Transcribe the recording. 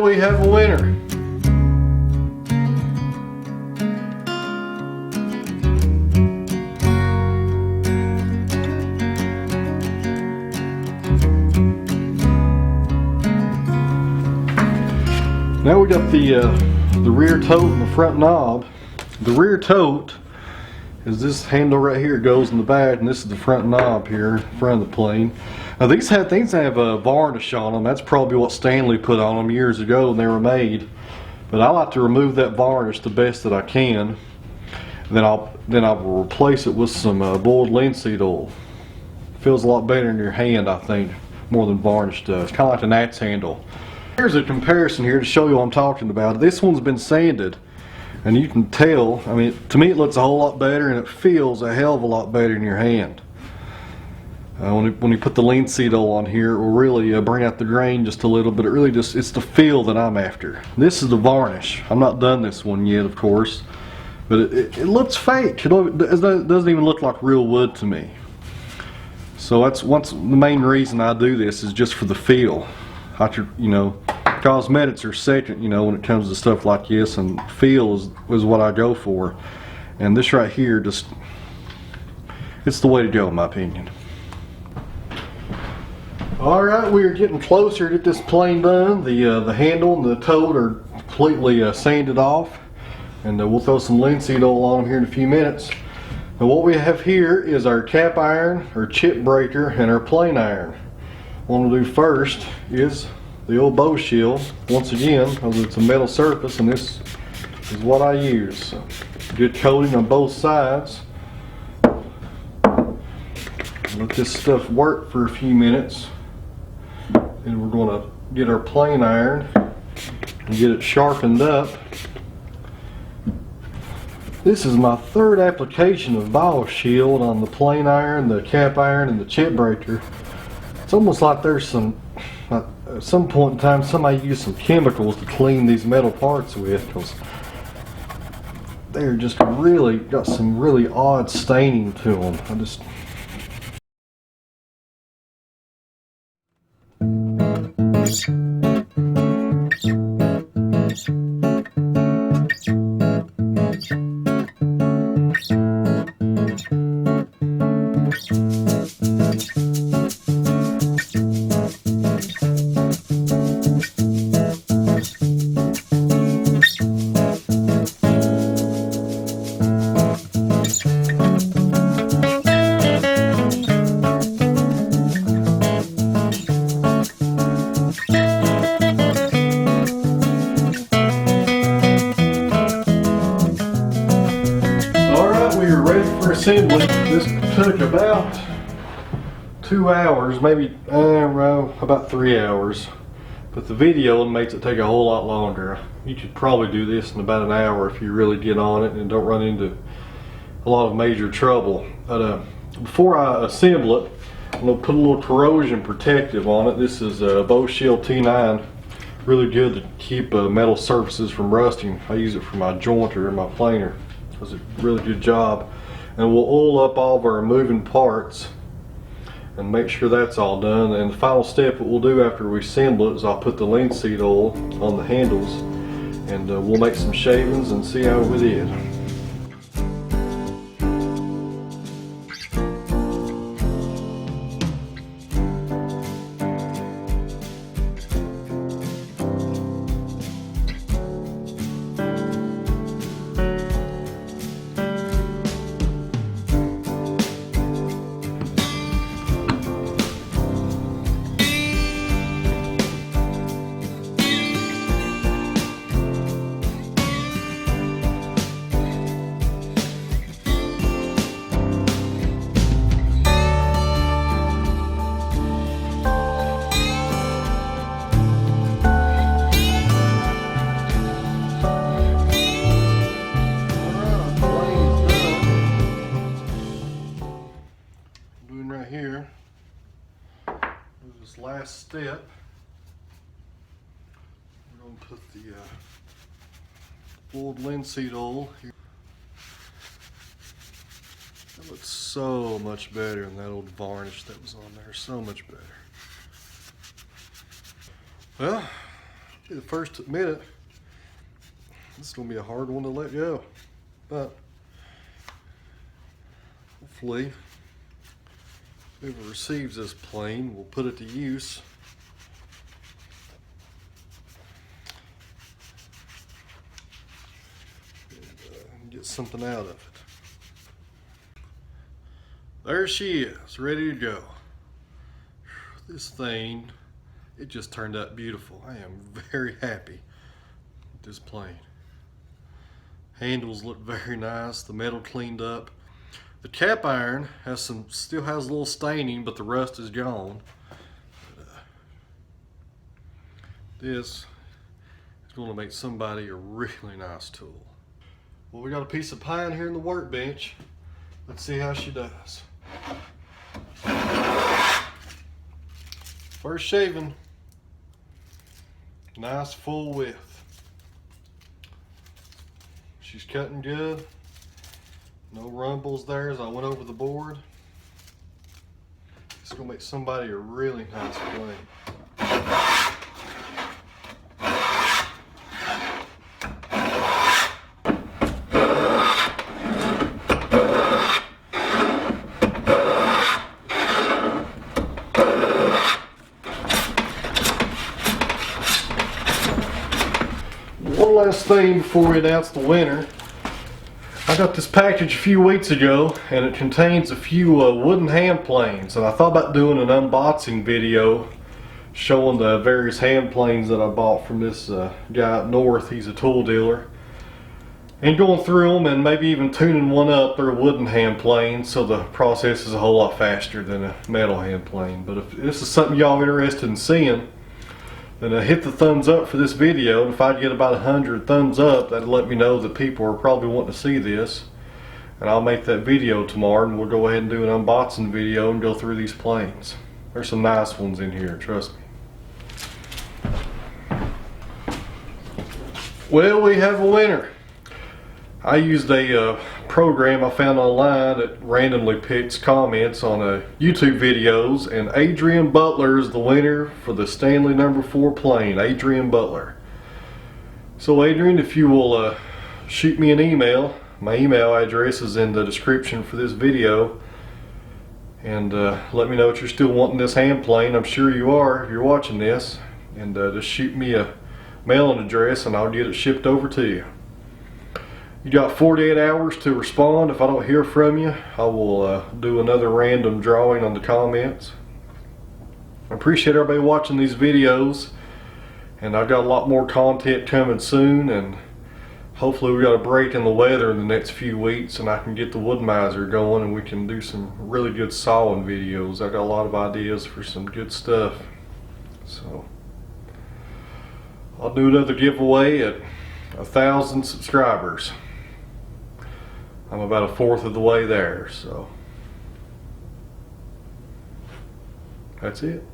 we have a winner. Now we got the rear tote and the front knob. The rear tote is this handle right here. It goes in the back, and this is the front knob here, front of the plane. Now these have a varnish on them. That's probably what Stanley put on them years ago when they were made. But I like to remove that varnish the best that I can. Then I will replace it with some boiled linseed oil. Feels a lot better in your hand, I think, more than varnish does. Kind of like the Nats handle. Here's a comparison here to show you what I'm talking about. This one's been sanded, and you can tell, I mean, to me it looks a whole lot better, and it feels a hell of a lot better in your hand. When you put the linseed oil on here, it will really bring out the grain just a little bit. It's the feel that I'm after. This is the varnish. I'm not done this one yet, of course, but it looks fake. It doesn't even look like real wood to me. So that's the main reason I do this, is just for the feel. Cosmetics are second, when it comes to stuff like this, and feel is what I go for. And this right here, it's the way to go in my opinion. Alright, we are getting closer to get this plane done. The handle and the tote are completely sanded off, and we'll throw some linseed oil on them here in a few minutes. And what we have here is our cap iron, our chip breaker, and our plane iron. What we'll do first is the old bow shield. Once again, it's a metal surface, and this is what I use. So, good coating on both sides. Let this stuff work for a few minutes, and we're going to get our plane iron and get it sharpened up. This is my third application of bow shield on the plane iron, the cap iron, and the chip breaker. It's almost like there's at some point in time somebody used some chemicals to clean these metal parts with, because they're just really got some really odd staining to them. Assembly. This took about 2 hours, maybe about 3 hours, but the video makes it take a whole lot longer. You could probably do this in about an hour if you really get on it and don't run into a lot of major trouble. But before I assemble it, I'm going to put a little corrosion protective on it. This is a Bow Shield T9, really good to keep metal surfaces from rusting. I use it for my jointer and my planer. It does a really good job. And we'll oil up all of our moving parts and make sure that's all done. And the final step what we'll do after we assemble it is I'll put the linseed oil on the handles, and we'll make some shavings and see how we did. Here, this last step, we're going to put the oiled linseed oil here. That looks so much better than that old varnish that was on there, so much better. Well, Be the first to admit it. This is going to be a hard one to let go, but hopefully whoever receives this plane will put it to use. And get something out of it. There she is, ready to go. This thing, it just turned out beautiful. I am very happy with this plane. Handles look very nice, the metal cleaned up. The cap iron still has a little staining, but the rust is gone. This is going to make somebody a really nice tool. Well, we got a piece of pine here in the workbench. Let's see how she does. First shaving, nice full width. She's cutting good. No rumbles there as I went over the board. It's gonna make somebody a really nice plane. One last thing before we announce the winner. I got this package a few weeks ago and it contains a few wooden hand planes, and I thought about doing an unboxing video showing the various hand planes that I bought from this guy up north. He's a tool dealer, and going through them and maybe even tuning one up. They're a wooden hand plane, so the process is a whole lot faster than a metal hand plane. But if this is something y'all interested in seeing, then hit the thumbs up for this video, and if I get about 100 thumbs up, that'll let me know that people are probably wanting to see this, and I'll make that video tomorrow, and we'll go ahead and do an unboxing video and go through these planes. There's some nice ones in here, trust me. Well, we have a winner. I used a program I found online that randomly picks comments on YouTube videos, and Adrian Butler is the winner for the Stanley No. 4 plane. Adrian Butler. So Adrian, if you will shoot me an email, my email address is in the description for this video, and let me know if you're still wanting this hand plane. I'm sure you are if you're watching this, and just shoot me a mailing address and I'll get it shipped over to you. You got 48 hours to respond. If I don't hear from you, I will do another random drawing on the comments. I appreciate everybody watching these videos, and I've got a lot more content coming soon, and hopefully we got a break in the weather in the next few weeks and I can get the wood miser going and we can do some really good sawing videos. I've got a lot of ideas for some good stuff. So I'll do another giveaway at 1,000 subscribers. I'm about 1/4 of the way there, so that's it.